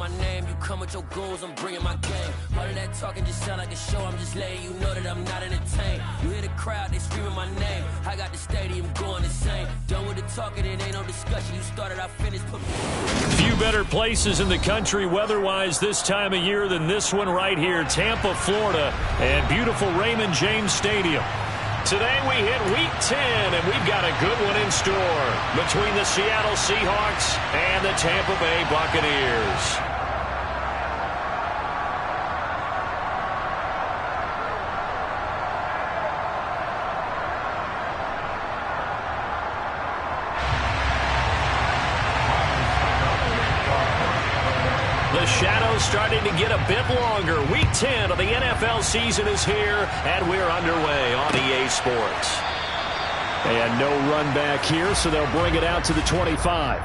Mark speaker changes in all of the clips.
Speaker 1: my name. You come with your goons, I'm bringing my game. All of that talking just sound like a show. I'm just letting you know that I'm not entertained. You hear the crowd, they screaming my name. I got the stadium going insane. Done with the talking, it ain't no discussion. You started, I finished.
Speaker 2: Few better places in the country weather-wise this time of year than this one right here, Tampa, Florida, and beautiful Raymond James Stadium. Today we hit Week 10, and we've got a good one in store between the Seattle Seahawks and the Tampa Bay Buccaneers. The shadow's starting to get a bit longer. Week 10 of the NFL season is here, and we're underway on EA Sports. And no run back here, so they'll bring it out to the 25.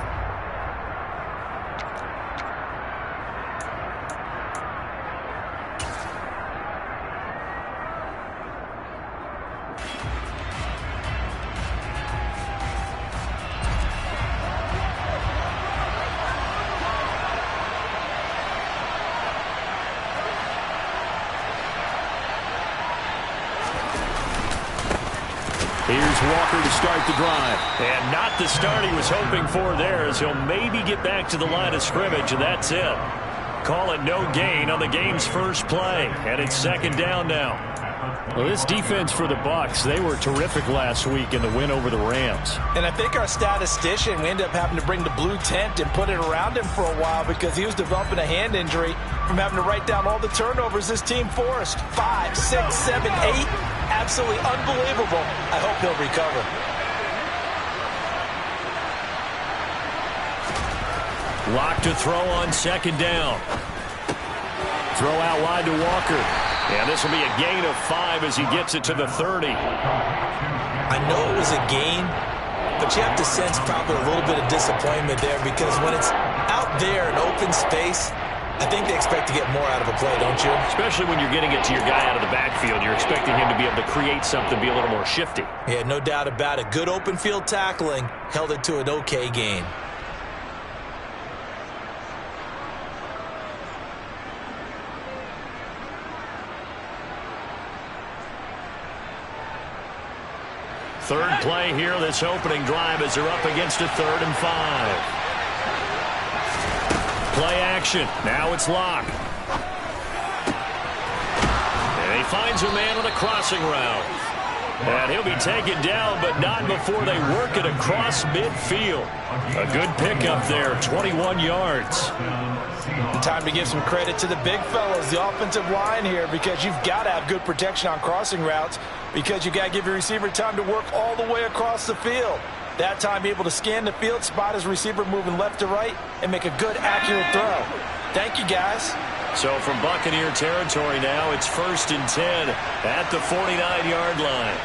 Speaker 2: Here's Walker to start the drive. And not the start he was hoping for there, as he'll maybe get back to the line of scrimmage, and that's it. Call it no gain on the game's first play, and it's second down now. Well, this defense for the Bucs, they were terrific last week in the win over the Rams.
Speaker 3: And I think our statistician, we ended up having to bring the blue tent and put it around him for a while because he was developing a hand injury from having to write down all the turnovers this team forced. 5, 6, 7, 8. Absolutely unbelievable. I hope he'll recover.
Speaker 2: Lock to throw on second down. Throw out wide to Walker. And this will be a gain of 5 as he gets it to the 30.
Speaker 3: I know it was a gain, but you have to sense probably a little bit of disappointment there because when it's out there in open space, I think they expect to get more out of a play, don't you?
Speaker 2: Especially when you're getting it to your guy out of the backfield. You're expecting him to be able to create something, be a little more shifty.
Speaker 3: Yeah, no doubt about it. Good open field tackling held it to an okay gain.
Speaker 2: Third play here, this opening drive as they're up against a 3rd and 5. Play action. Now it's Locke. And he finds a man on a crossing route. And he'll be taken down, but not before they work it across midfield. A good pickup there, 21 yards.
Speaker 3: Time to give some credit to the big fellas, the offensive line here, because you've got to have good protection on crossing routes because you've got to give your receiver time to work all the way across the field. That time able to scan the field, spot his receiver moving left to right, and make a good, accurate throw. Thank you, guys.
Speaker 2: So from Buccaneer territory now, it's 1st and 10 at the 49-yard line.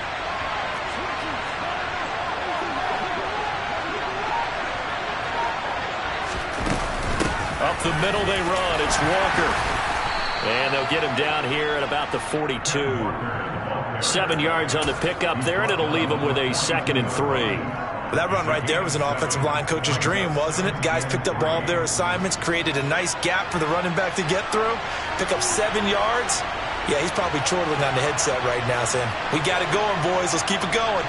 Speaker 2: Up the middle they run. It's Walker. And they'll get him down here at about the 42. 7 yards on the pickup there, and it'll leave him with a 2nd and 3.
Speaker 3: That run right there was an offensive line coach's dream, wasn't it? Guys picked up all of their assignments, created a nice gap for the running back to get through, pick up 7 yards. Yeah, he's probably chortling on the headset right now saying, we got it going, boys. Let's keep it going.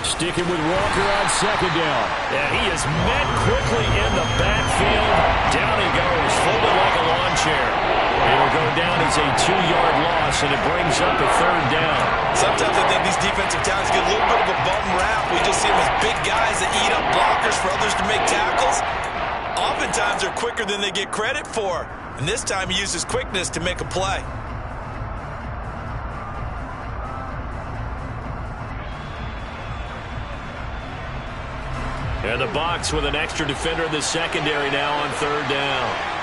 Speaker 2: Sticking with Walker on second down. And he is met quickly in the backfield. Down he goes, folded like a lawn chair. It'll go down as a 2-yard loss, and it brings up a 3rd down.
Speaker 3: Sometimes I think these defensive talents get a little bit of a bum rap. We just see them as big guys that eat up blockers for others to make tackles. Oftentimes they're quicker than they get credit for. And this time he uses quickness to make a play.
Speaker 2: And the Bucs with an extra defender in the secondary now on 3rd down.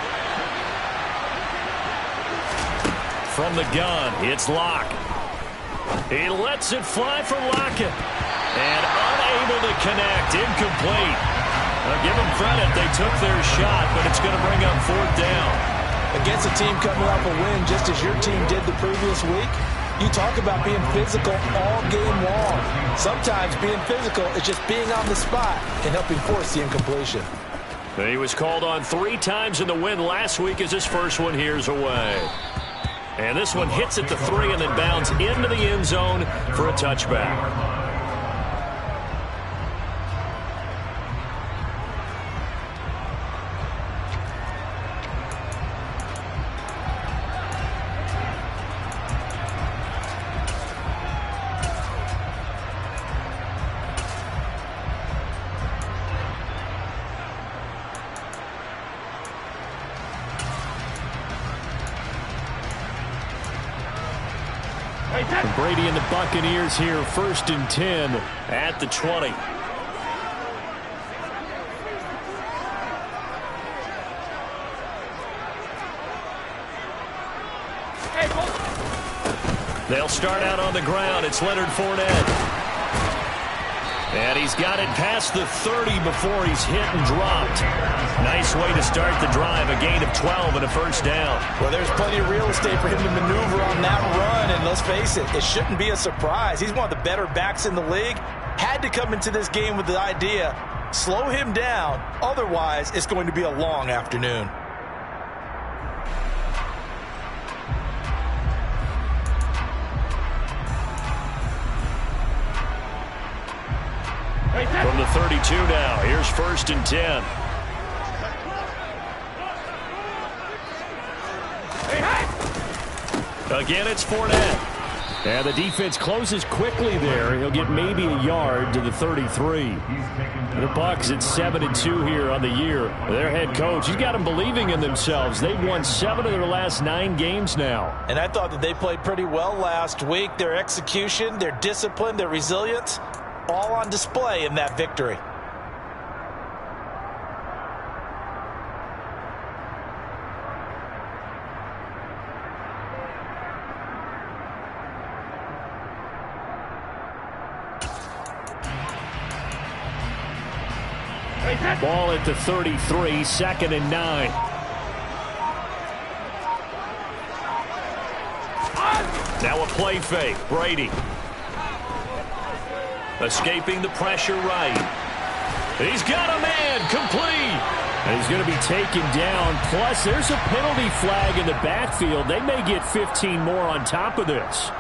Speaker 2: From the gun, it's Locke. He lets it fly for Lockett. And unable to connect, incomplete. Now give them credit, they took their shot, but it's going to bring up 4th down.
Speaker 3: Against a team coming off a win just as your team did the previous week, you talk about being physical all game long. Sometimes being physical is just being on the spot and helping force the incompletion.
Speaker 2: He was called on 3 times in the win last week as his first one here's away. And this one hits at the 3 and then bounds into the end zone for a touchback. Brady and the Buccaneers here, 1st and 10 at the 20. They'll start out on the ground. It's Leonard Fournette. And he's got it past the 30 before he's hit and dropped. Nice way to start the drive. A gain of 12 and a first down.
Speaker 3: Well, there's plenty of real estate for him to maneuver on that run. And let's face it, it shouldn't be a surprise. He's one of the better backs in the league. Had to come into this game with the idea, slow him down. Otherwise, it's going to be a long afternoon.
Speaker 2: From the 32 now, here's 1st and 10. Again, it's Fournette. And the defense closes quickly there. He'll get maybe a yard to the 33. The Bucs at 7-2 here on the year. Their head coach, he's got them believing in themselves. They've won 7 of their last 9 games now.
Speaker 3: And I thought that they played pretty well last week. Their execution, their discipline, their resilience, all on display in that victory.
Speaker 2: Ball at the 33, 2nd and 9. Now a play fake. Brady. Escaping the pressure right. He's got a man. Complete. And he's going to be taken down. Plus, there's a penalty flag in the backfield. They may get 15 more on top of this.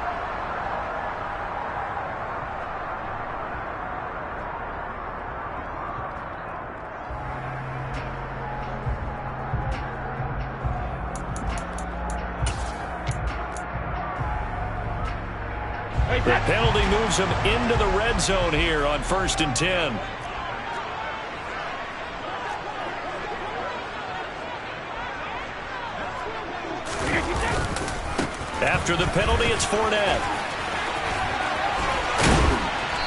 Speaker 2: The penalty moves him into the red zone here on 1st and 10. After the penalty, it's Fournette.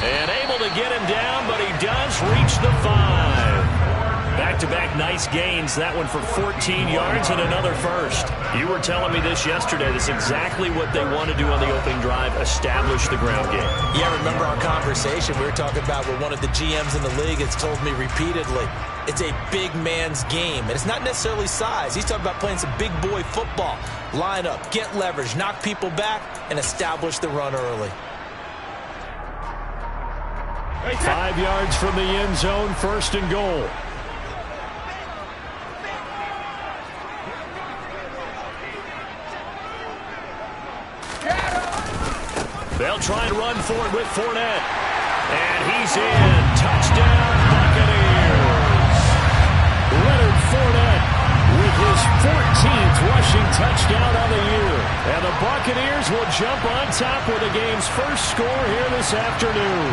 Speaker 2: And able to get him down, but he does reach the 5. Back-to-back nice gains. That one for 14 yards and another first. You were telling me this yesterday. This is exactly what they want to do on the opening drive, establish the ground game.
Speaker 3: Yeah, remember our conversation we were talking about where one of the GMs in the league has told me repeatedly, it's a big man's game. And it's not necessarily size. He's talking about playing some big boy football. Line up, get leverage, knock people back, and establish the run early.
Speaker 2: 5 yards from the end zone, 1st and goal. They'll try and run for it with Fournette. And he's in. Touchdown, Buccaneers. Leonard Fournette with his 14th rushing touchdown on the year. And the Buccaneers will jump on top with the game's first score here this afternoon.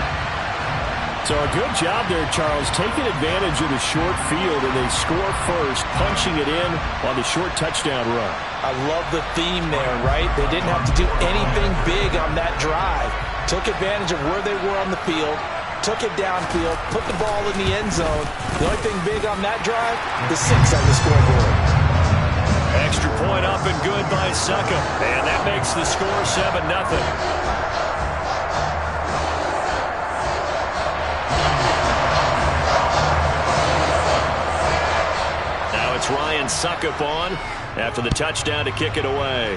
Speaker 2: So a good job there, Charles, taking advantage of the short field, and they score first, punching it in on the short touchdown run.
Speaker 3: I love the theme there, right? They didn't have to do anything big on that drive. Took advantage of where they were on the field, took it downfield, put the ball in the end zone. The only thing big on that drive, the 6 on the scoreboard.
Speaker 2: Extra point up and good by Suckup, and that makes the score 7-0. It's Ryan Suckup on after the touchdown to kick it away.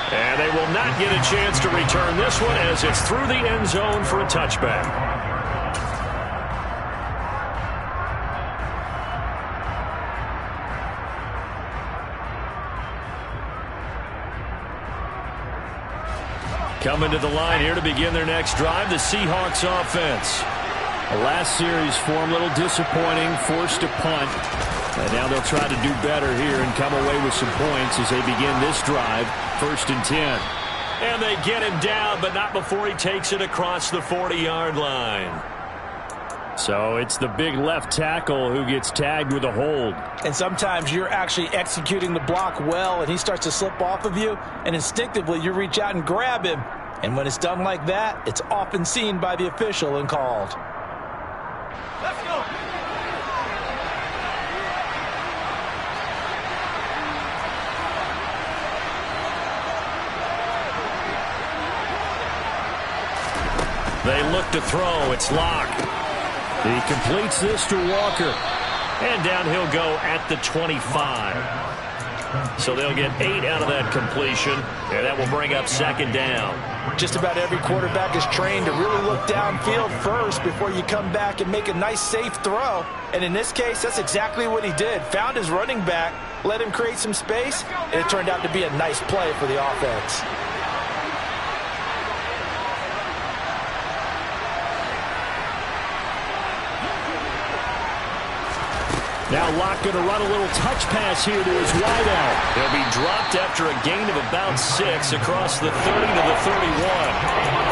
Speaker 2: And they will not get a chance to return this one as it's through the end zone for a touchback. Coming to the line here to begin their next drive, the Seahawks offense. The last series for them, a little disappointing, forced to punt. And now they'll try to do better here and come away with some points as they begin this drive, 1st and 10. And they get him down, but not before he takes it across the 40-yard line. So it's the big left tackle who gets tagged with a hold.
Speaker 3: And sometimes you're actually executing the block well, and he starts to slip off of you, and instinctively you reach out and grab him. And when it's done like that, it's often seen by the official and called. Let's go.
Speaker 2: They look to throw. It's Locke. He completes this to Walker. And down he'll go at the 25. So they'll get 8 out of that completion. And that will bring up 2nd down.
Speaker 3: Just about every quarterback is trained to really look downfield first before you come back and make a nice, safe throw. And in this case, that's exactly what he did. Found his running back, let him create some space, and it turned out to be a nice play for the offense.
Speaker 2: Now Locke going to run a little touch pass here to his wideout. He'll be dropped after a gain of about 6 across the 30 to the 31.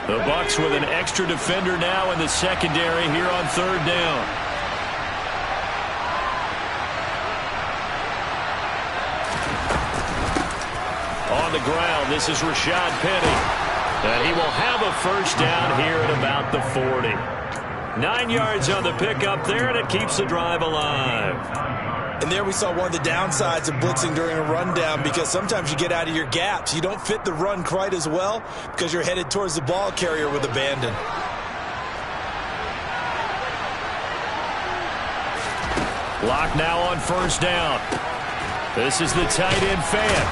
Speaker 2: The Bucs with an extra defender now in the secondary here on 3rd down. On the ground, this is Rashad Penny. And he will have a 1st down here at about the 40. 9 yards on the pickup there, and it keeps the drive alive.
Speaker 3: And there we saw one of the downsides of blitzing during a rundown, because sometimes you get out of your gaps. You don't fit the run quite as well because you're headed towards the ball carrier with abandon.
Speaker 2: Locke now on 1st down. This is the tight end Fan.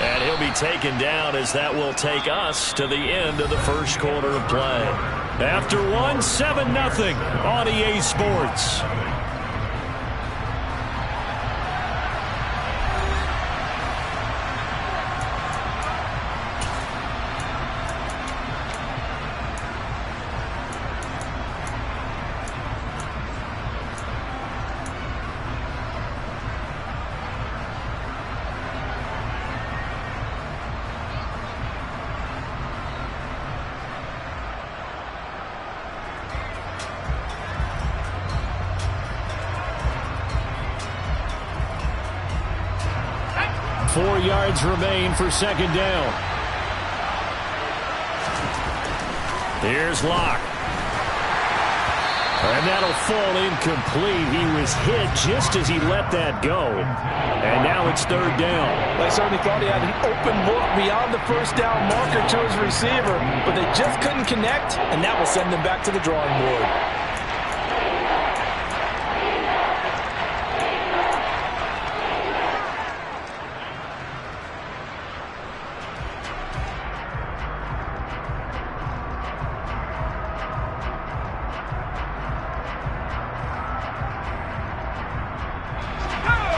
Speaker 2: And he'll be taken down as that will take us to the end of the 1st quarter of play. After 1, 7-0 on EA Sports. Yards remain for 2nd down. Here's Locke. And that'll fall incomplete. He was hit just as he let that go. And now it's 3rd down.
Speaker 3: They certainly thought he had an open look beyond the 1st down marker to his receiver, but they just couldn't connect, and that will send them back to the drawing board.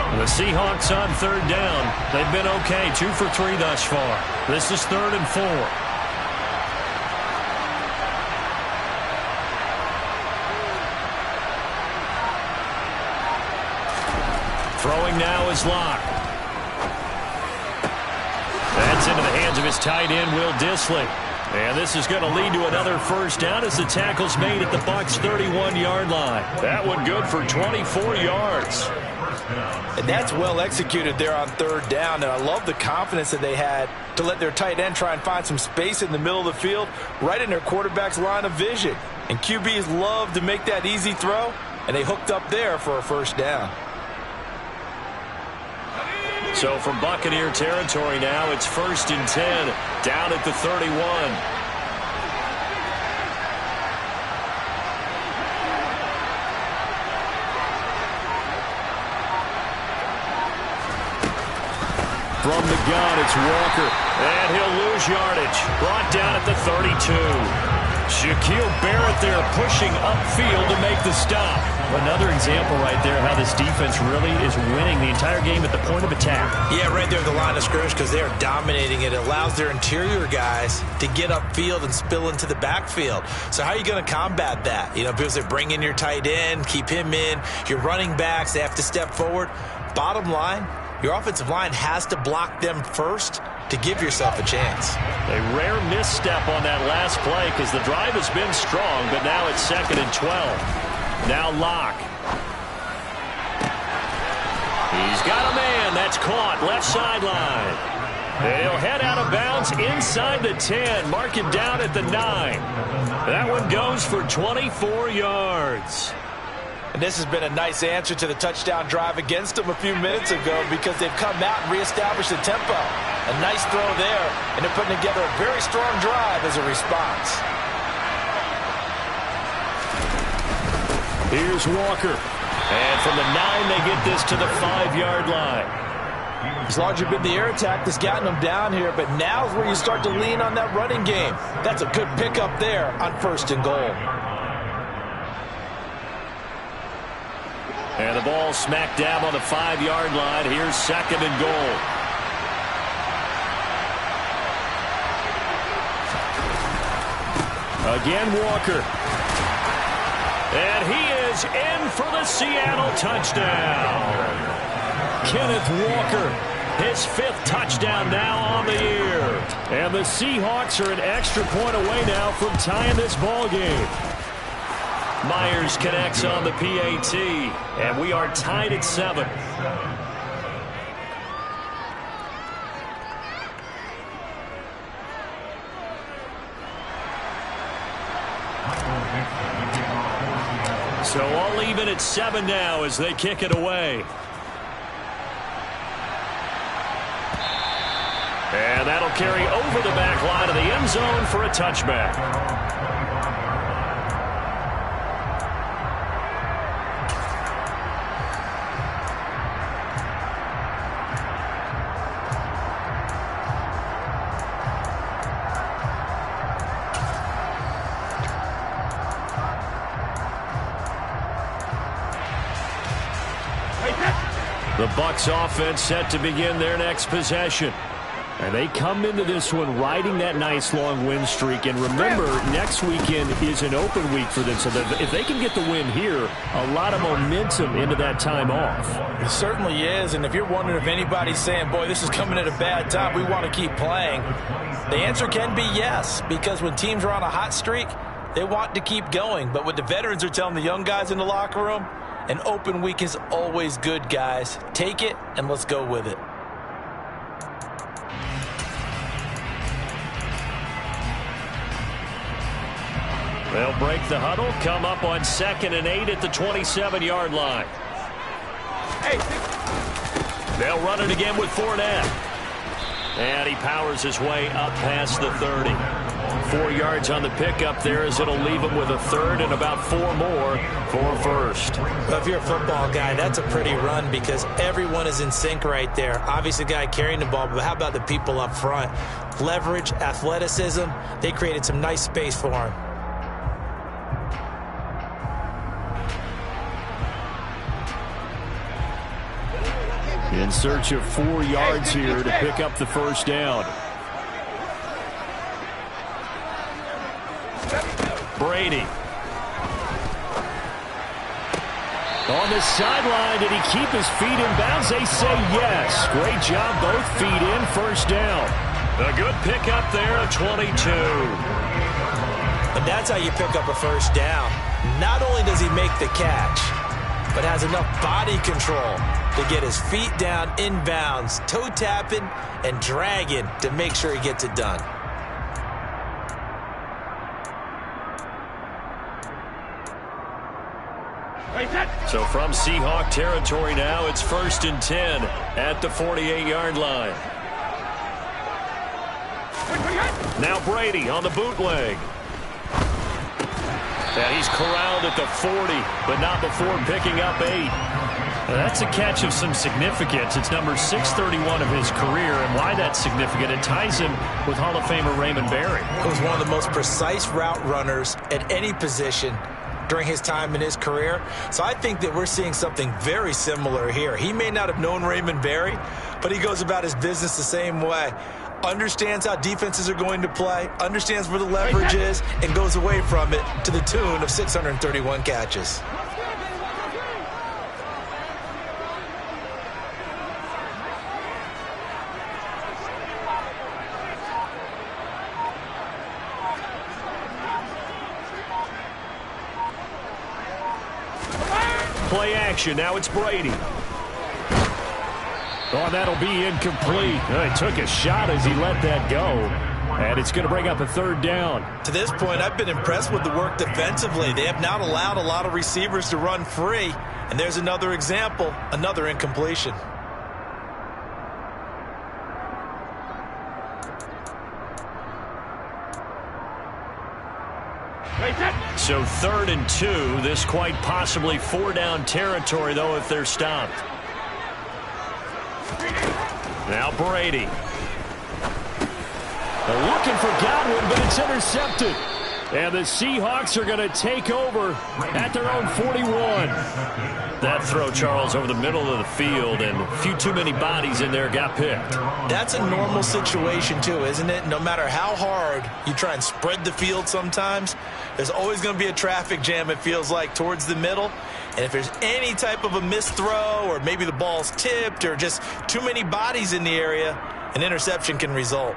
Speaker 2: The Seahawks on 3rd down. They've been okay, 2 for 3 thus far. This is 3rd and 4. Throwing now is Locke. That's into the hands of his tight end, Will Dissly. And this is going to lead to another 1st down as the tackle's made at the Bucs' 31-yard line. That one good for 24 yards.
Speaker 3: And that's well executed there on 3rd down. And I love the confidence that they had to let their tight end try and find some space in the middle of the field, right in their quarterback's line of vision. And QBs love to make that easy throw, and they hooked up there for a 1st down.
Speaker 2: So from Buccaneer territory now, it's 1st and 10, down at the 31. From the gun, it's Walker. And he'll lose yardage. Brought down at the 32. Shaquille Barrett there pushing upfield to make the stop. Another example right there how this defense really is winning the entire game at the point of attack.
Speaker 3: Yeah, right there at the line of scrimmage because they are dominating it. It allows their interior guys to get upfield and spill into the backfield. So how are you going to combat that? You know, because they bring in your tight end, keep him in. Your running backs, they have to step forward. Bottom line, your offensive line has to block them first to give yourself a chance.
Speaker 2: A rare misstep on that last play because the drive has been strong, but now it's 2nd and 12. Now Locke. He's got a man. That's caught. Left sideline. And he'll head out of bounds inside the 10. Mark it down at the 9. That one goes for 24 yards.
Speaker 3: And this has been a nice answer to the touchdown drive against them a few minutes ago because they've come out and reestablished the tempo. A nice throw there, and they're putting together a very strong drive as a response.
Speaker 2: Here's Walker. And from the 9, they get this to the 5-yard line.
Speaker 3: As large as been the air attack that's gotten them down here, but now's where you start to lean on that running game. That's a good pickup there on 1st and goal.
Speaker 2: And the ball smack dab on the 5-yard line. Here's 2nd and goal. Again, Walker. And he is in for the Seattle touchdown. Kenneth Walker, his 5th touchdown now on the year. And the Seahawks are an extra point away now from tying this ball game. Myers connects on the PAT, and we are tied at 7. So all even at 7 now as they kick it away. And that'll carry over the back line of the end zone for a touchback. The Bucs offense set to begin their next possession. And they come into this one riding that nice long win streak. And remember, next weekend is an open week for them. So that if they can get the win here, a lot of momentum into that time off.
Speaker 3: It certainly is. And if you're wondering if anybody's saying, boy, this is coming at a bad time, we want to keep playing, the answer can be yes. Because when teams are on a hot streak, they want to keep going. But what the veterans are telling the young guys in the locker room, an open week is always good, guys. Take it, and let's go with it.
Speaker 2: They'll break the huddle, come up on 2nd and 8 at the 27-yard line. They'll run it again with Fournette. And he powers his way up past the 30. 4 yards on the pickup there as it'll leave him with a 3rd and about 4 more for 1st.
Speaker 3: Well, if you're a football guy, that's a pretty run because everyone is in sync right there. Obviously, the guy carrying the ball, but how about the people up front? Leverage, athleticism, they created some nice space for him.
Speaker 2: In search of 4 yards here to pick up the 1st down. Brady. On the sideline, did he keep his feet in bounds? They say yes. Great job, both feet in, 1st down. A good pickup there at 22.
Speaker 3: And that's how you pick up a 1st down. Not only does he make the catch, but has enough body control to get his feet down inbounds, toe tapping and dragging to make sure he gets it done.
Speaker 2: So from Seahawk territory now, it's 1st and 10 at the 48-yard line. Now Brady on the bootleg. And he's corralled at the 40, but not before picking up 8. That's a catch of some significance. It's number 631 of his career, and why that's significant, it ties him with Hall of Famer Raymond Berry.
Speaker 3: He was one of the most precise route runners at any position during his time in his career. So I think that we're seeing something very similar here. He may not have known Raymond Berry, but he goes about his business the same way. Understands how defenses are going to play, understands where the leverage is, and goes away from it to the tune of 631 catches.
Speaker 2: Play action. Now it's Brady. Oh, that'll be incomplete. He took a shot as he let that go. And it's going to bring up a third down.
Speaker 3: To this point, I've been impressed with the work defensively. They have not allowed a lot of receivers to run free. And there's another example, another incompletion.
Speaker 2: So 3rd and 2. This quite possibly 4-down territory, though, if they're stopped. Now Brady. They're looking for Godwin, but it's intercepted. And the Seahawks are going to take over at their own 41. That throw, Charles, over the middle of the field, and a few too many bodies in there got picked.
Speaker 3: That's a normal situation, too, isn't it? No matter how hard you try and spread the field sometimes, there's always going to be a traffic jam, it feels like, towards the middle. And if there's any type of a missed throw, or maybe the ball's tipped, or just too many bodies in the area, an interception can result.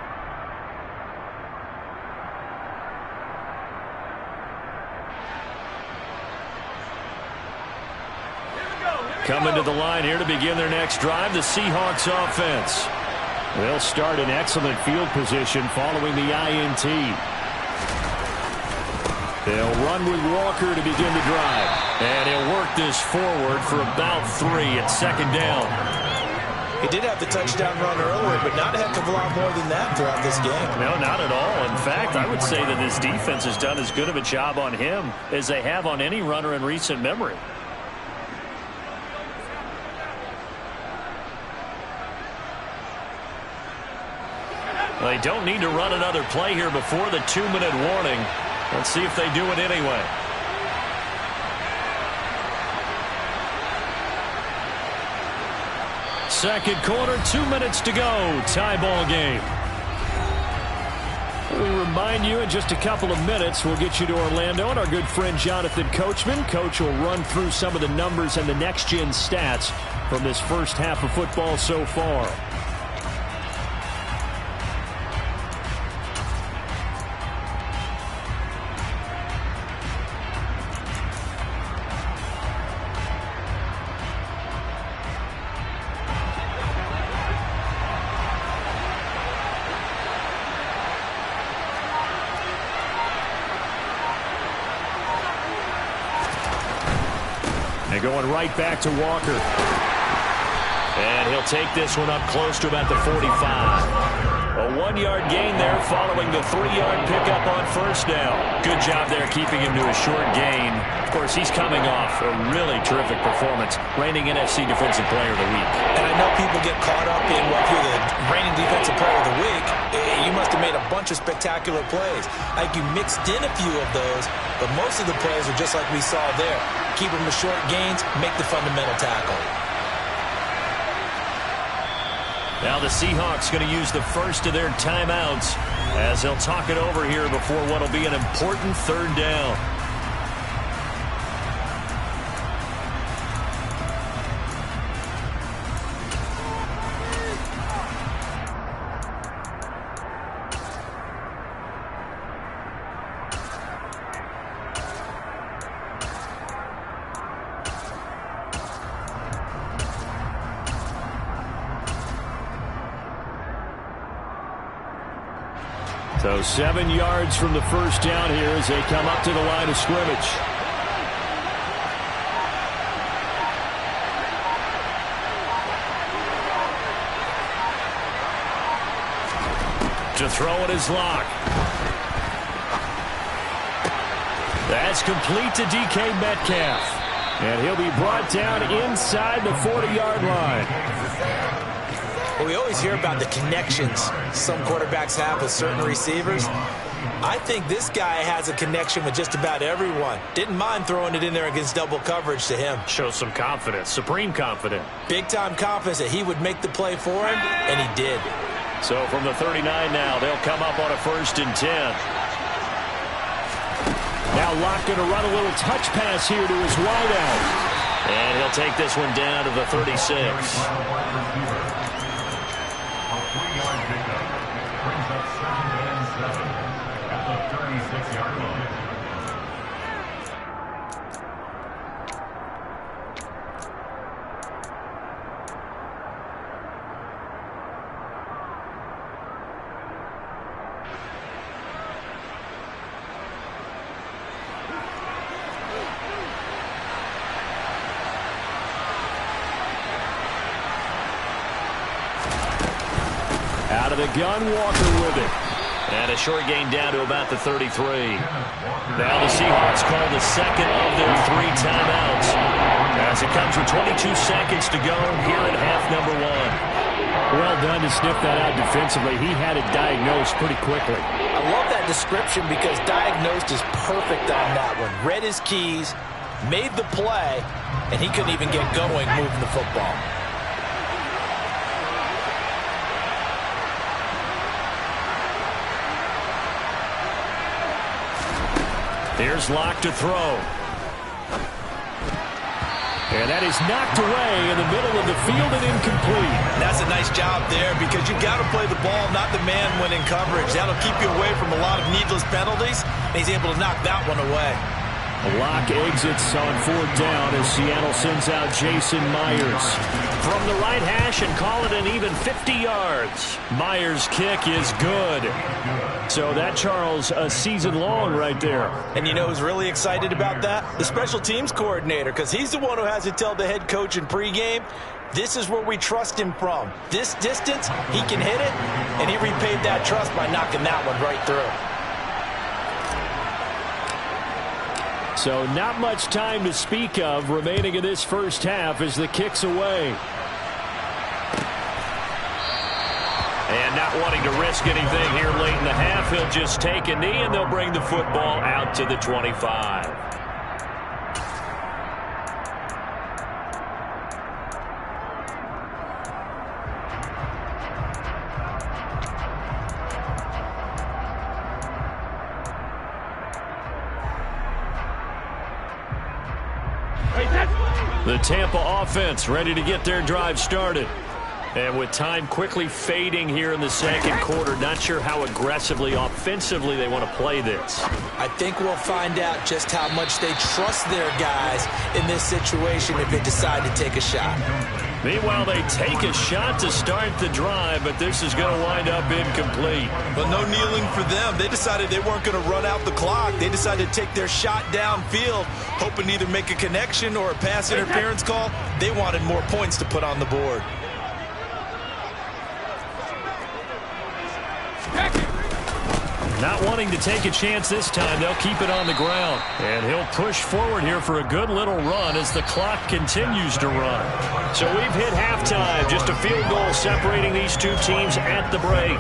Speaker 2: Coming to the line here to begin their next drive, the Seahawks offense. They'll start in excellent field position following the INT. They'll run with Walker to begin the drive. And he'll work this forward for about 3 at 2nd down.
Speaker 3: He did have the touchdown run earlier, but not a heck of a lot more than that throughout this game.
Speaker 2: No, not at all. In fact, I would say that this defense has done as good of a job on him as they have on any runner in recent memory. They don't need to run another play here before the 2-minute warning. Let's see if they do it anyway. Second quarter, 2 minutes to go. Tie ball game. We remind you in just a couple of minutes, we'll get you to Orlando and our good friend Jonathan Coachman. Coach will run through some of the numbers and the next-gen stats from this first half of football so far. Going right back to Walker. And he'll take this one up close to about the 45. A 1-yard gain there following the 3-yard pickup on 1st down. Good job there keeping him to a short gain. Of course, he's coming off a really terrific performance, reigning NFC Defensive Player of the Week.
Speaker 3: And I know people get caught up in, well, if you're the reigning Defensive Player of the Week, you must have made a bunch of spectacular plays. Like you mixed in a few of those, but most of the plays are just like we saw there. Keep them to short gains, make the fundamental tackle.
Speaker 2: Now the Seahawks going to use the first of their timeouts as they'll talk it over here before what will be an important 3rd down. So 7 yards from the first down here as they come up to the line of scrimmage. To throw it is Locke. That's complete to DK Metcalf. And he'll be brought down inside the 40-yard line.
Speaker 3: Well, we always hear about the connections some quarterbacks have with certain receivers. I think this guy has a connection with just about everyone. Didn't mind throwing it in there against double coverage to him.
Speaker 2: Shows some confidence, supreme confidence.
Speaker 3: Big-time confidence that he would make the play for him, and he did.
Speaker 2: So from the 39 now, they'll come up on a 1st and 10. Now Locke going to run a little touch pass here to his wideout. And he'll take this one down to the 36. Out of the gun, Walker with it. And a short gain down to about the 33. Now the Seahawks call the second of their 3 timeouts, as it comes with 22 seconds to go here in half number 1.
Speaker 4: Well done to sniff that out defensively. He had it diagnosed pretty quickly.
Speaker 3: I love that description because diagnosed is perfect on that one. Read his keys, made the play, and he couldn't even get going moving the football.
Speaker 2: Here's Locke to throw. And that is knocked away in the middle of the field and incomplete.
Speaker 3: That's a nice job there because you've got to play the ball, not the man when in coverage. That'll keep you away from a lot of needless penalties. And he's able to knock that one away.
Speaker 2: Locke exits on 4th down as Seattle sends out Jason Myers from the right hash and call it an even 50 yards. Myers' kick is good. So that, Charles, a season long right there.
Speaker 3: And you know who's really excited about that? The special teams coordinator, because he's the one who has to tell the head coach in pregame, this is where we trust him from. This distance, he can hit it, and he repaid that trust by knocking that one right through.
Speaker 2: So not much time to speak of remaining in this first half as the kick's away. And not wanting to risk anything here late in the half, he'll just take a knee and they'll bring the football out to the 25. The Tampa offense ready to get their drive started. And with time quickly fading here in the second quarter, not sure how aggressively, offensively they want to play this.
Speaker 3: I think we'll find out just how much they trust their guys in this situation if they decide to take a shot.
Speaker 2: Meanwhile, they take a shot to start the drive, but this is going to wind up incomplete.
Speaker 3: But no kneeling for them. They decided they weren't going to run out the clock. They decided to take their shot downfield, hoping to either make a connection or a pass interference call. They wanted more points to put on the board.
Speaker 2: Not wanting to take a chance this time, they'll keep it on the ground. And he'll push forward here for a good little run as the clock continues to run. So we've hit halftime, just a field goal separating these two teams at the break.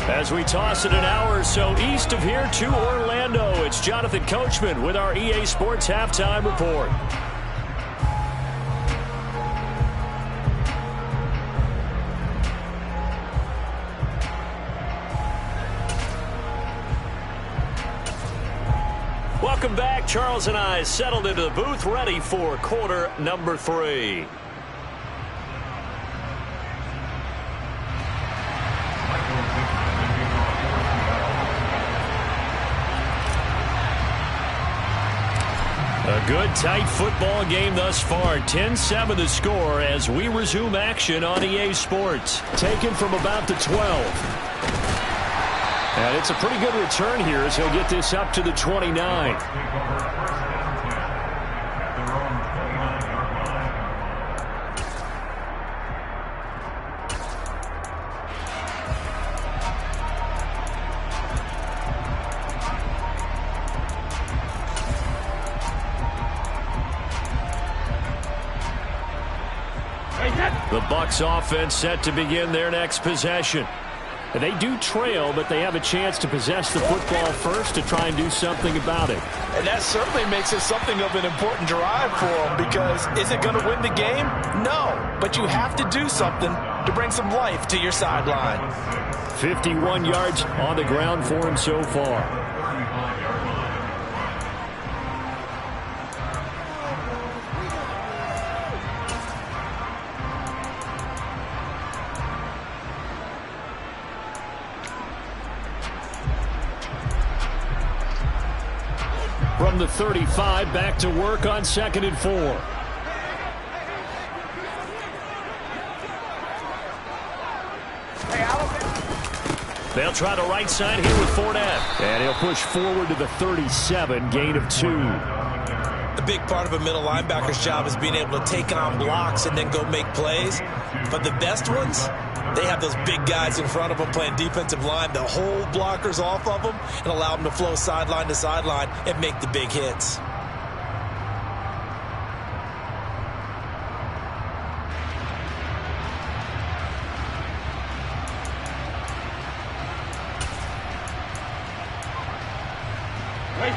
Speaker 2: As we toss it an hour or so east of here to Orlando, it's Jonathan Coachman with our EA Sports Halftime Report. Welcome back. Charles and I settled into the booth, ready for quarter number 3. A good, tight football game thus far. 10-7 the score as we resume action on EA Sports. Taken from about the 12. And it's a pretty good return here as he'll get this up to the 29. The Bucs offense set to begin their next possession. And they do trail, but they have a chance to possess the football first to try and do something about it.
Speaker 3: And that certainly makes it something of an important drive for them, because is it going to win the game? No, but you have to do something to bring some life to your sideline.
Speaker 2: 51 yards on the ground for him so far. From the 35, back to work on 2nd and 4. They'll try the right side here with Fournette. And he'll push forward to the 37, gain of 2.
Speaker 3: A big part of a middle linebacker's job is being able to take on blocks and then go make plays. But the best ones, they have those big guys in front of them playing defensive line that hold blockers off of them and allow them to flow sideline to sideline and make the big hits.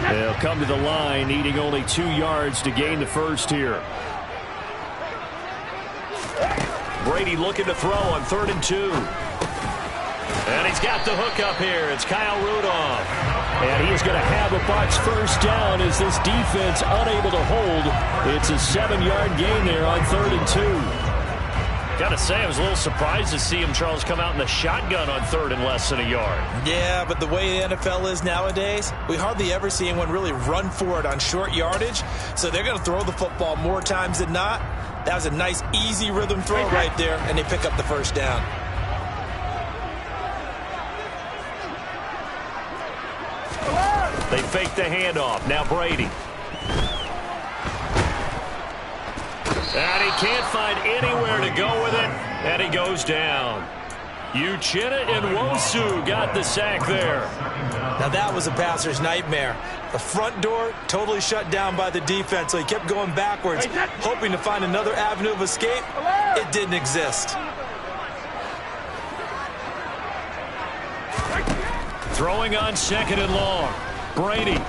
Speaker 2: They'll come to the line, needing only 2 yards to gain the first here. Brady looking to throw on 3rd and 2. And he's got the hook up here. It's Kyle Rudolph. And he is going to have a Bucs first down as this defense unable to hold. It's a 7-yard gain there on 3rd and 2. Got to say, I was a little surprised to see him, Charles, come out in the shotgun on 3rd and less than a yard.
Speaker 3: Yeah, but the way the NFL is nowadays, we hardly ever see anyone really run for it on short yardage. So they're going to throw the football more times than not. That was a nice, easy rhythm throw right there, and they pick up the first down.
Speaker 2: They fake the handoff. Now Brady. And he can't find anywhere to go with it, and he goes down. Uchenna and Nwosu got the sack there.
Speaker 3: Now that was a passer's nightmare. The front door totally shut down by the defense, so he kept going backwards, hoping to find another avenue of escape. It didn't exist.
Speaker 2: Throwing on 2nd and long. Brady.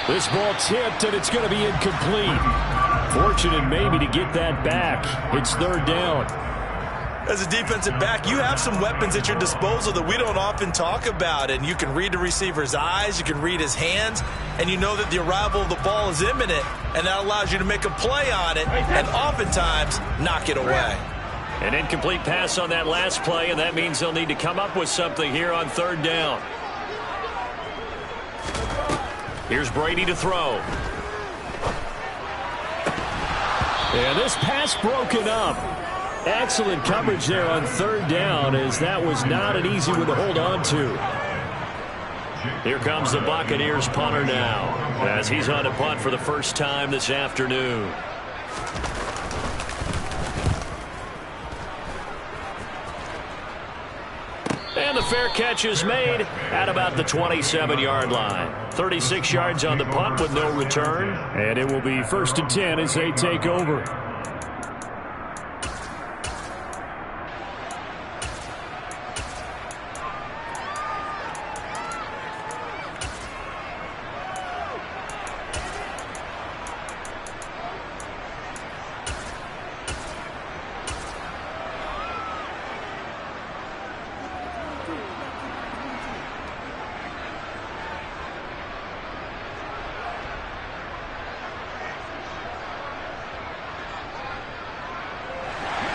Speaker 2: This ball tipped, and it's going to be incomplete. Fortunate maybe to get that back. It's 3rd down.
Speaker 3: As a defensive back, you have some weapons at your disposal that we don't often talk about. And you can read the receiver's eyes, you can read his hands, and you know that the arrival of the ball is imminent. And that allows you to make a play on it and oftentimes knock it away.
Speaker 2: An incomplete pass on that last play, and that means they'll need to come up with something here on 3rd down. Here's Brady to throw. And this pass broken up. Excellent coverage there on 3rd down, as that was not an easy one to hold on to. Here comes the Buccaneers punter now, as he's on to punt for the first time this afternoon. And the fair catch is made at about the 27-yard line. 36 yards on the punt with no return. And it will be 1st and 10 as they take over.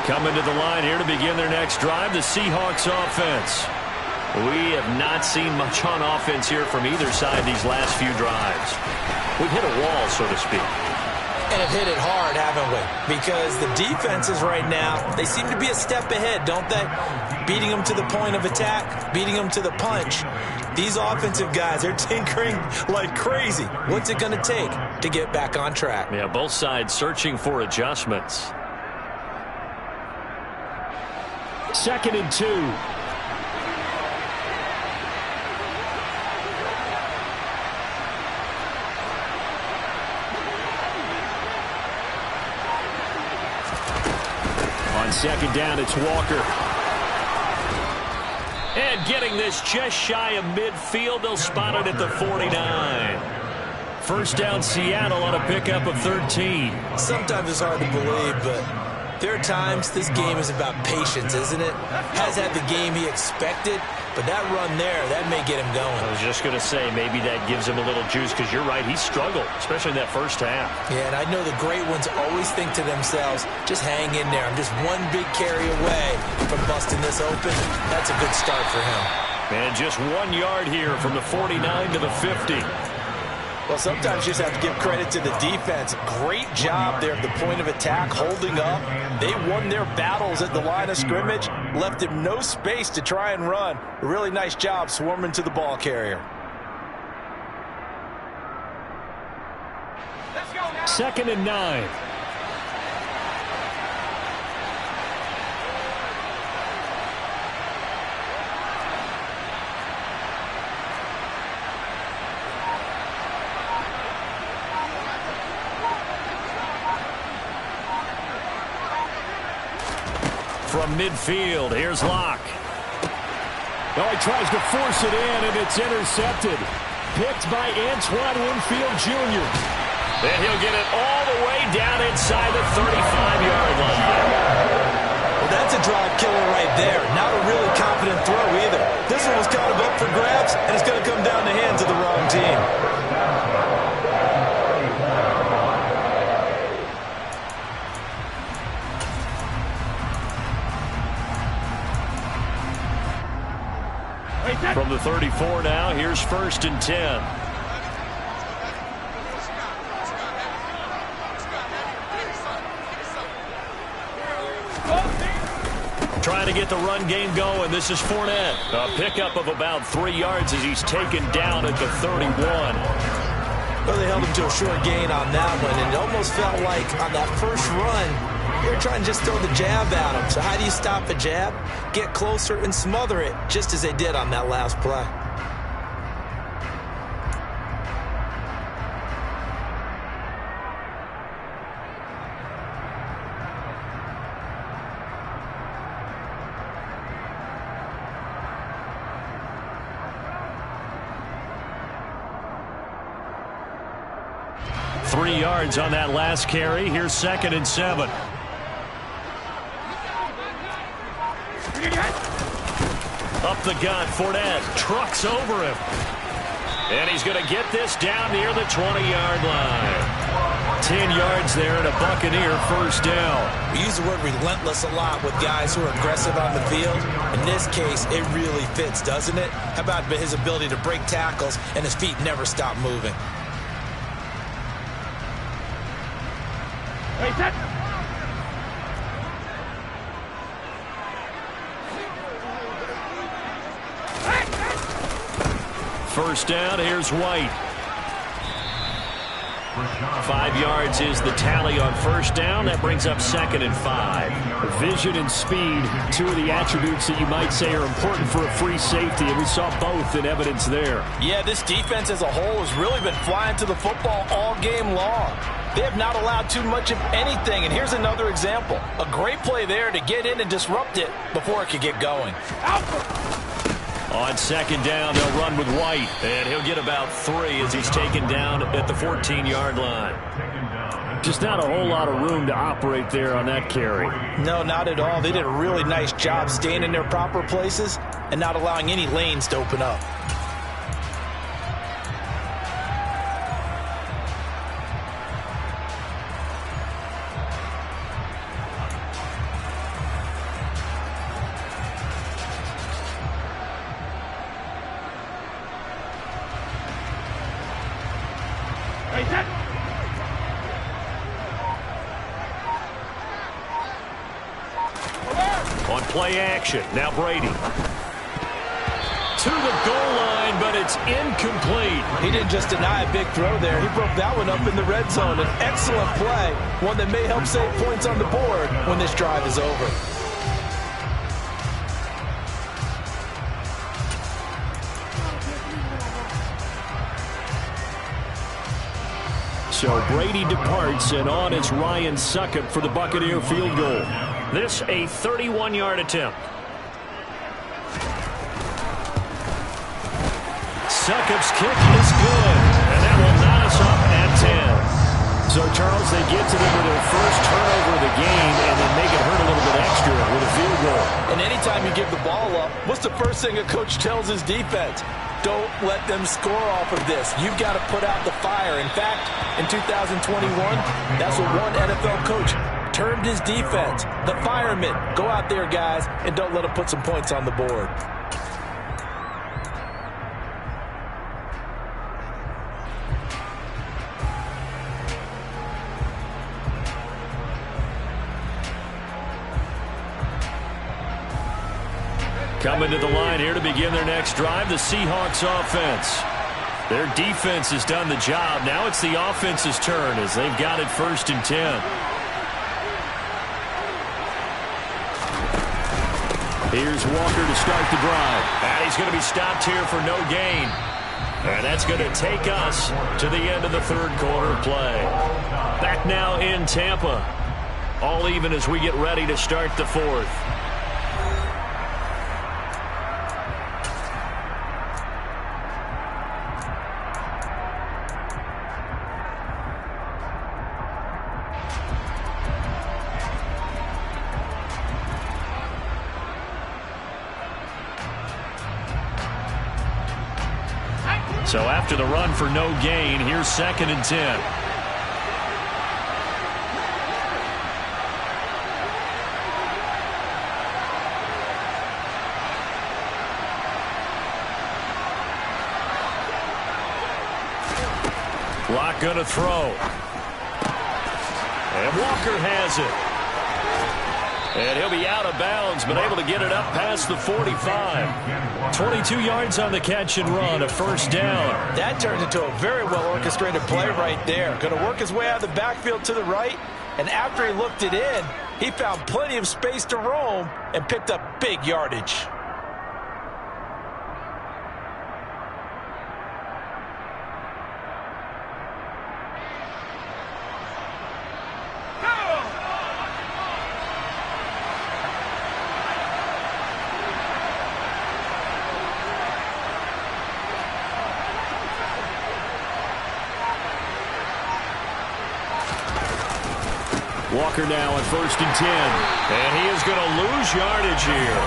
Speaker 2: Coming to the line here to begin their next drive, the Seahawks offense. We have not seen much on offense here from either side these last few drives. We've hit a wall, so to speak.
Speaker 3: And have hit it hard, haven't we? Because the defenses right now, they seem to be a step ahead, don't they? Beating them to the point of attack, beating them to the punch. These offensive guys are tinkering like crazy. What's it going to take to get back on track?
Speaker 2: Yeah, both sides searching for adjustments. 2nd and 2.
Speaker 4: second down, it's Walker.
Speaker 2: And getting this just shy of midfield, they'll spot it at the 49. First down, Seattle on a pickup of 13.
Speaker 3: Sometimes it's hard to believe, but there are times this game is about patience, isn't it? Has had the game he expected, but that run there, that may get him going.
Speaker 2: I was just going to say, maybe that gives him a little juice, because you're right, he struggled, especially in that first half.
Speaker 3: Yeah, and I know the great ones always think to themselves, just hang in there. I'm just one big carry away from busting this open. That's a good start for him.
Speaker 2: And just 1 yard here from the 49 to the 50.
Speaker 3: Well, sometimes you just have to give credit to the defense. Great job there at the point of attack, holding up. They won their battles at the line of scrimmage, left him no space to try and run. A really nice job swarming to the ball carrier.
Speaker 4: Second and 9.
Speaker 2: From midfield, here's Locke.
Speaker 4: Oh, he tries to force it in, and it's intercepted. Picked by Antoine Winfield Jr.
Speaker 2: And he'll get it all the way down inside the 35-yard line.
Speaker 3: Well, that's a drive killer right there. Not a really confident throw either. This one was kind of up for grabs, and it's going to come down the hands of the wrong team.
Speaker 2: From the 34 now, here's first and 10. Trying to get the run game going. This is Fournette. A pickup of about 3 yards as he's taken down at the 31.
Speaker 3: Well, they held him to a short gain on that one, and it almost felt like on that first run, they were trying to just throw the jab at him. So how do you stop a jab? Get closer and smother it, just as they did on that last play.
Speaker 2: Three yards on that last carry. Here's second and 7. Up the gut, Fournette trucks over him. And he's going to get this down near the 20-yard line. 10 yards there and a Buccaneer first down.
Speaker 3: We use the word relentless a lot with guys who are aggressive on the field. In this case, it really fits, doesn't it? How about his ability to break tackles and his feet never stop moving?
Speaker 2: First down, here's White. 5 yards is the tally on first down. That brings up second and 5.
Speaker 4: Vision and speed, two of the attributes that you might say are important for a free safety, and we saw both in evidence there.
Speaker 3: Yeah, this defense as a whole has really been flying to the football all game long. They have not allowed too much of anything, and here's another example. A great play there to get in and disrupt it before it could get going.
Speaker 2: On second down, they'll run with White, and he'll get about 3 as he's taken down at the 14-yard line.
Speaker 4: Just not a whole lot of room to operate there on that carry.
Speaker 3: No, not at all. They did a really nice job staying in their proper places and not allowing any lanes to open up.
Speaker 2: On play action, now Brady. To the goal line, but it's incomplete.
Speaker 3: He didn't just deny a big throw there. He broke that one up in the red zone. An excellent play, one that may help save points on the board when this drive is over.
Speaker 4: So Brady departs, and on it's Ryan Succop for the Buccaneer field goal.
Speaker 2: This a 31-yard attempt. Succop's kick is good, and that will knot us up at 10.
Speaker 4: So, Charles, they get to them with their first turnover of the game and then make it hurt a little bit extra with a field goal.
Speaker 3: And anytime you give the ball up, what's the first thing a coach tells his defense? Don't let them score off of this. You've got to put out the fire. In fact, in 2021, that's what one NFL coach termed his defense. The firemen. Go out there, guys, and don't let them put some points on the board.
Speaker 2: Coming to the line here to begin their next drive, the Seahawks offense. Their defense has done the job. Now it's the offense's turn as they've got it 1st and 10.
Speaker 4: Here's Walker to start the drive.
Speaker 2: And he's going to be stopped here for no gain. And that's going to take us to the end of the 3rd quarter play. Back now in Tampa. All even as we get ready to start the 4th. So after the run for no gain, here's 2nd and 10. Lock gonna throw. And Walker has it. And he'll be out of bounds, but able to get it up past the 45. 22 yards on the catch and run, a 1st down.
Speaker 3: That turned into a very well-orchestrated play right there. Going to work his way out of the backfield to the right, and after he looked it in, he found plenty of space to roam and picked up big yardage.
Speaker 4: Walker now at 1st and 10.
Speaker 2: And he is going to lose yardage here.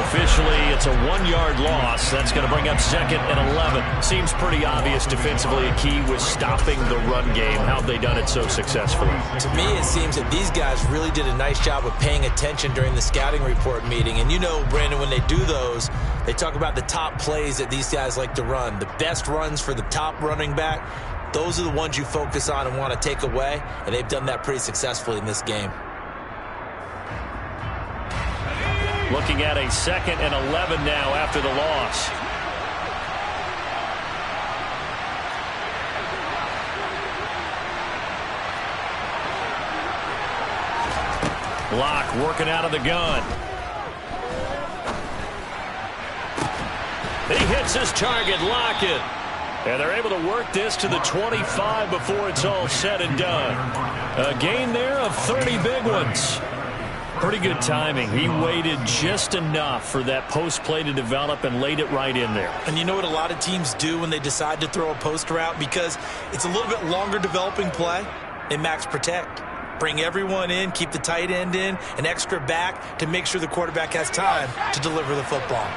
Speaker 2: Officially, it's a 1-yard loss. That's going to bring up 2nd and 11. Seems pretty obvious defensively a key was stopping the run game. How have they done it so successfully?
Speaker 3: To me, it seems that these guys really did a nice job of paying attention during the scouting report meeting. And you know, Brandon, when they do those, they talk about the top plays that these guys like to run. The best runs for the top running back. Those are the ones you focus on and want to take away, and they've done that pretty successfully in this game.
Speaker 2: Looking at a 2nd and 11 now after the loss. Locke working out of the gun. He hits his target, Lockett. And they're able to work this to the 25 before it's all said and done. A gain there of 30 big ones. Pretty good timing. He waited just enough for that post play to develop and laid it right in there.
Speaker 3: And you know what a lot of teams do when they decide to throw a post route? Because it's a little bit longer developing play, they max protect. Bring everyone in, keep the tight end in, an extra back to make sure the quarterback has time to deliver the football.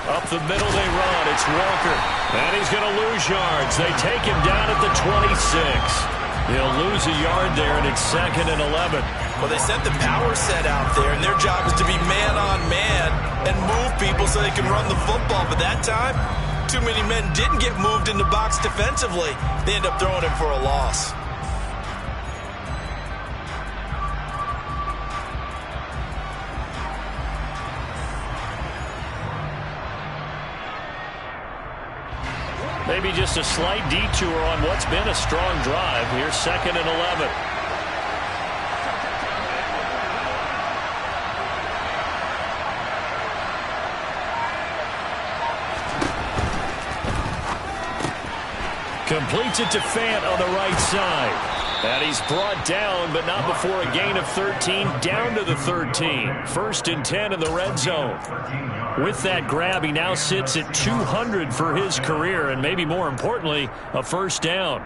Speaker 2: Up the middle they run. It's Walker. And he's going to lose yards. They take him down at the 26. He'll lose a yard there, and it's 2nd and 11.
Speaker 3: Well, they sent the power set out there, and their job is to be man-on-man and move people so they can run the football. But that time, too many men didn't get moved in the box defensively. They end up throwing him for a loss.
Speaker 2: Maybe just a slight detour on what's been a strong drive. Here's 2nd and 11. Completes it to Fant on the right side. And he's brought down, but not before a gain of 13, down to the 13. 1st and 10 in the red zone. With that grab, he now sits at 200 for his career, and maybe more importantly, a first down.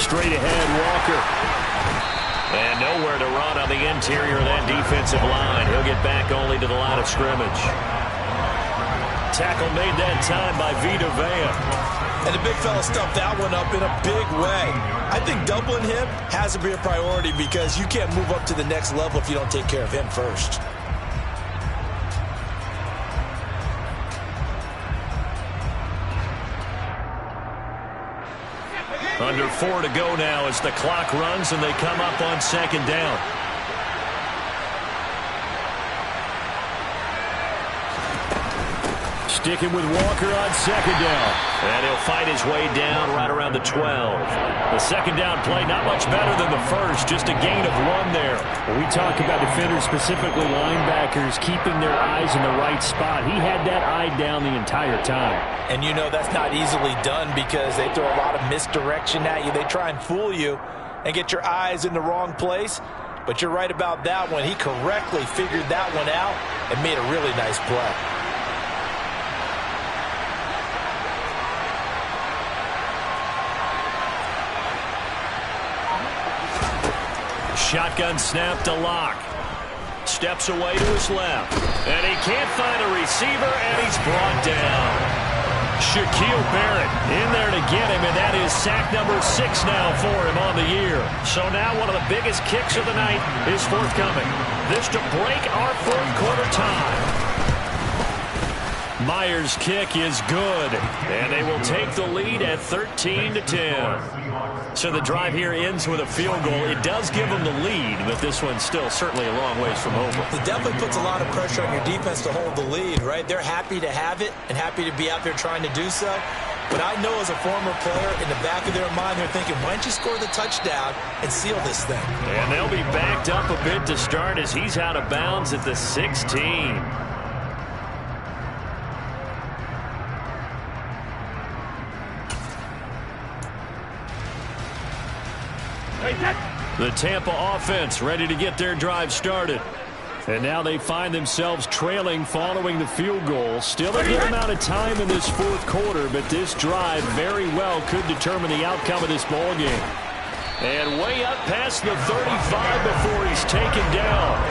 Speaker 2: Straight ahead, Walker. And nowhere to run on the interior of that defensive line. He'll get back only to the line of scrimmage. Tackle made that time by Vita Vea.
Speaker 3: And the big fella stuffed that one up in a big way. I think doubling him has to be a priority because you can't move up to the next level if you don't take care of him first.
Speaker 2: Under 4 to go now as the clock runs and they come up on 2nd down. Sticking with Walker on 2nd down. And he'll fight his way down right around the 12. The 2nd down play not much better than the first, just a gain of 1 there.
Speaker 4: When we talk about defenders, specifically linebackers, keeping their eyes in the right spot. He had that eye down the entire time.
Speaker 3: And you know that's not easily done because they throw a lot of misdirection at you. They try and fool you and get your eyes in the wrong place. But you're right about that one. He correctly figured that one out and made a really nice play.
Speaker 2: Shotgun snap to Locke. Steps away to his left. And he can't find a receiver, and he's brought down. Shaquille Barrett in there to get him, and that is sack number 6 now for him on the year. So now one of the biggest kicks of the night is forthcoming. This to break our 4th quarter tie. Myers' kick is good, and they will take the lead at 13-10. So the drive here ends with a field goal. It does give them the lead, but this one's still certainly a long ways from over.
Speaker 3: It definitely puts a lot of pressure on your defense to hold the lead, right? They're happy to have it and happy to be out there trying to do so. But I know as a former player, in the back of their mind, they're thinking, why don't you score the touchdown and seal this thing?
Speaker 2: And they'll be backed up a bit to start as he's out of bounds at the 16. The Tampa offense ready to get their drive started. And now they find themselves trailing following the field goal. Still a good amount of time in this 4th quarter, but this drive very well could determine the outcome of this ball game. And way up past the 35 before he's taken down.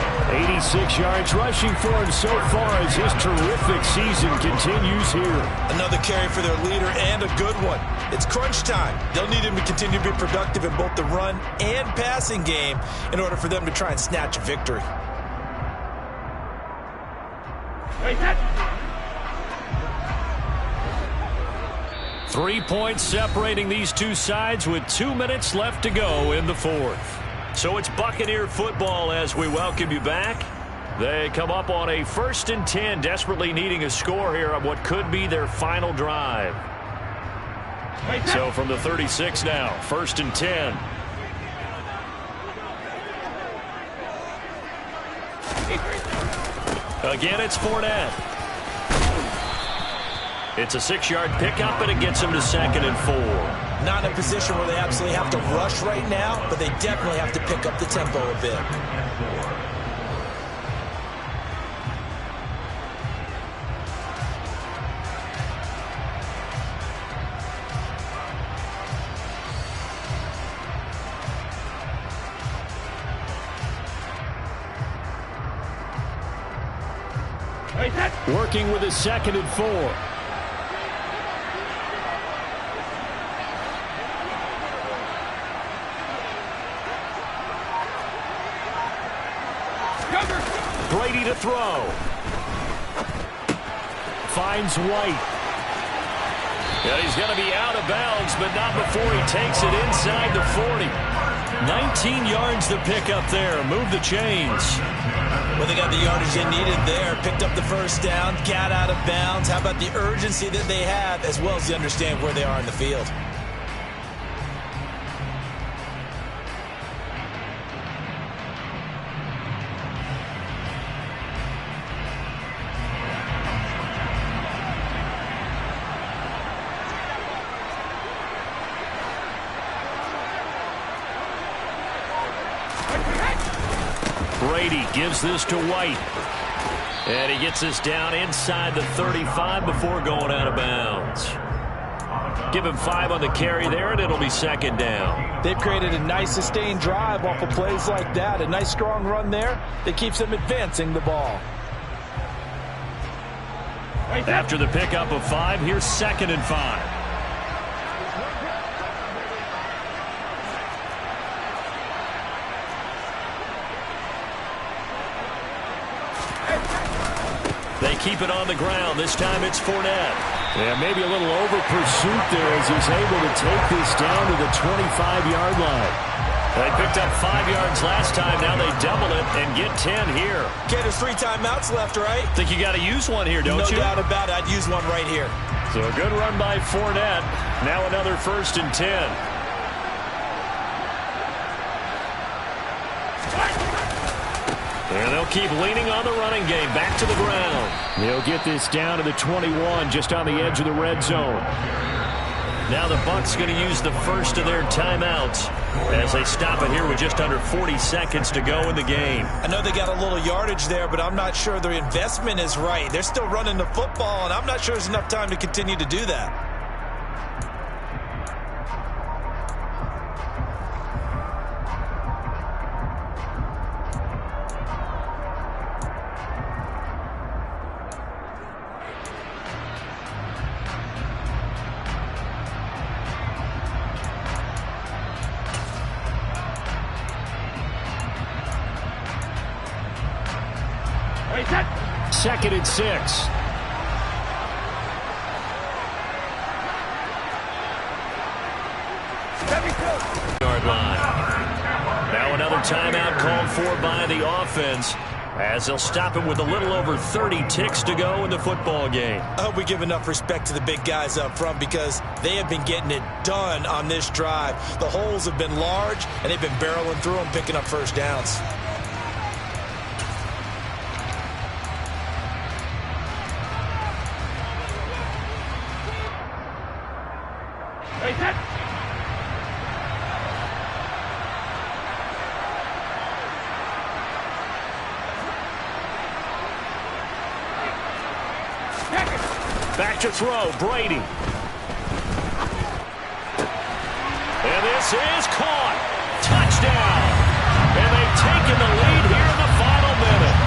Speaker 2: 86 yards rushing for him so far as his terrific season continues here.
Speaker 3: Another carry for their leader and a good one. It's crunch time. They'll need him to continue to be productive in both the run and passing game in order for them to try and snatch a victory.
Speaker 2: 3 points separating these two sides with 2 minutes left to go in the 4th. So it's Buccaneer football as we welcome you back. They come up on a 1st and 10, desperately needing a score here on what could be their final drive. So from the 36 now, 1st and 10. Again, it's Fournette. It's a 6-yard pickup, and it gets him to 2nd and 4.
Speaker 3: Not in a position where they absolutely have to rush right now, but they definitely have to pick up the tempo a bit.
Speaker 4: Working with a 2nd and 4.
Speaker 2: Brady to throw. Finds White. Yeah, he's going to be out of bounds, but not before he takes it inside the 40. 19 yards to pick up there. Move the chains.
Speaker 3: Well, they got the yardage they needed there. Picked up the first down, got out of bounds. How about the urgency that they have, as well as they understand where they are in the field?
Speaker 2: Brady gives this to White. And he gets this down inside the 35 before going out of bounds. Give him 5 on the carry there, and it'll be second down.
Speaker 3: They've created a nice sustained drive off of plays like that. A nice strong run there that keeps them advancing the ball.
Speaker 2: After the pickup of 5, here's 2nd and 5. They keep it on the ground. This time it's Fournette.
Speaker 4: Yeah, maybe a little over pursuit there as he's able to take this down to the 25-yard line.
Speaker 2: They picked up 5 yards last time. Now they double it and get 10 here.
Speaker 3: Okay, there's 3 timeouts left, right?
Speaker 2: Think you got to use one here, don't you?
Speaker 3: No doubt about it. I'd use one right here.
Speaker 2: So a good run by Fournette. Now another 1st and 10. And they'll keep leaning on the running game. Back to the ground.
Speaker 4: They'll get this down to the 21, just on the edge of the red zone.
Speaker 2: Now the Bucs going to use the first of their timeouts as they stop it here with just under 40 seconds to go in the game.
Speaker 3: I know they got a little yardage there, but I'm not sure their investment is right. They're still running the football, and I'm not sure there's enough time to continue to do that.
Speaker 4: Second and 6.
Speaker 2: Yard line. Now another timeout called for by the offense as they'll stop it with a little over 30 ticks to go in the football game.
Speaker 3: I hope we give enough respect to the big guys up front because they have been getting it done on this drive. The holes have been large, and they've been barreling through them, picking up first downs.
Speaker 2: Back to throw, Brady. And this is caught. Touchdown. And they've taken the lead here in the final minute.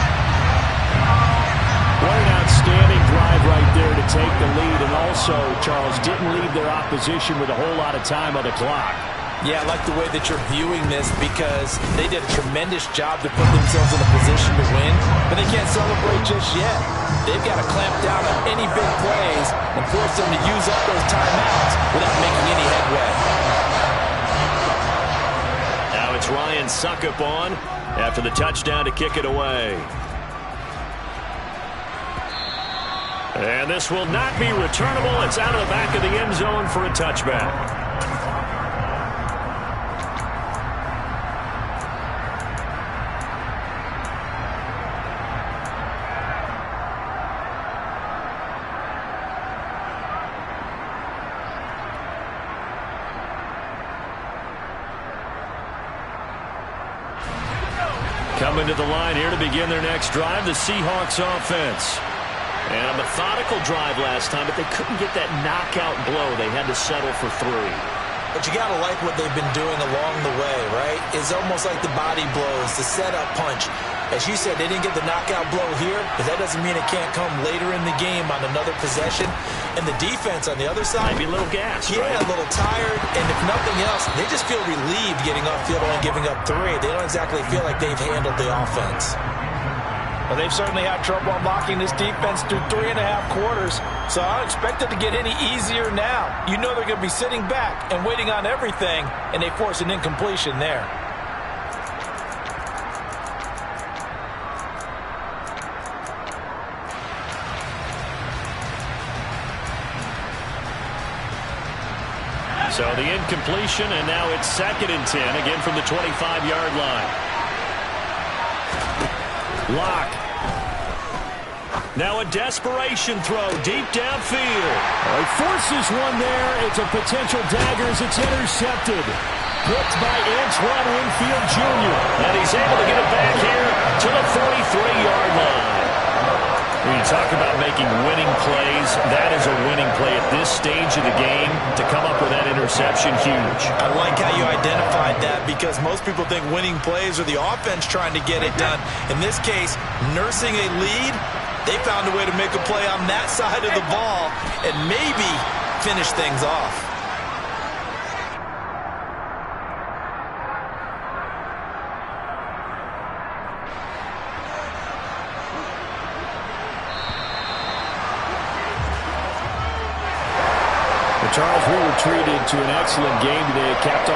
Speaker 4: What an outstanding drive right there to take the lead. And also, Charles, didn't leave their opposition with a whole lot of time on the clock.
Speaker 3: Yeah, I like the way that you're viewing this because they did a tremendous job to put themselves in a position to win, but they can't celebrate just yet. They've got to clamp down on any big plays and force them to use up those timeouts without making any headway.
Speaker 2: Now it's Ryan Suckup on after the touchdown to kick it away. And this will not be returnable. It's out of the back of the end zone for a touchback. Coming to the line here to begin their next drive, the Seahawks offense. And a methodical drive last time, but they couldn't get that knockout blow. They had to settle for 3.
Speaker 3: But you got to like what they've been doing along the way, right? It's almost like the body blows, the setup punch. As you said, they didn't get the knockout blow here, but that doesn't mean it can't come later in the game on another possession. And the defense on the other side,
Speaker 2: might be a little gassed,
Speaker 3: yeah,
Speaker 2: right?
Speaker 3: a little tired. And if nothing else, they just feel relieved getting off field and giving up 3. They don't exactly feel like they've handled the offense. Well, they've certainly had trouble unlocking this defense through 3.5 quarters, so I don't expect it to get any easier now. You know they're going to be sitting back and waiting on everything, and they force an incompletion there.
Speaker 2: So the incompletion, and now it's 2nd and 10, again from the 25-yard line. Lock. Now a desperation throw deep downfield.
Speaker 4: He forces one there. It's a potential dagger as it's intercepted. Picked by Antoine Winfield Jr.
Speaker 2: And he's able to get it back here to the 43-yard line. When you talk about making winning plays, that is a winning play at this stage of the game. To come up with that interception, huge.
Speaker 3: I like how you identified that, because most people think winning plays are the offense trying to get it done. In this case, nursing a lead, they found a way to make a play on that side of the ball and maybe finish things off.
Speaker 4: Charles, we were treated to an excellent game today, capped off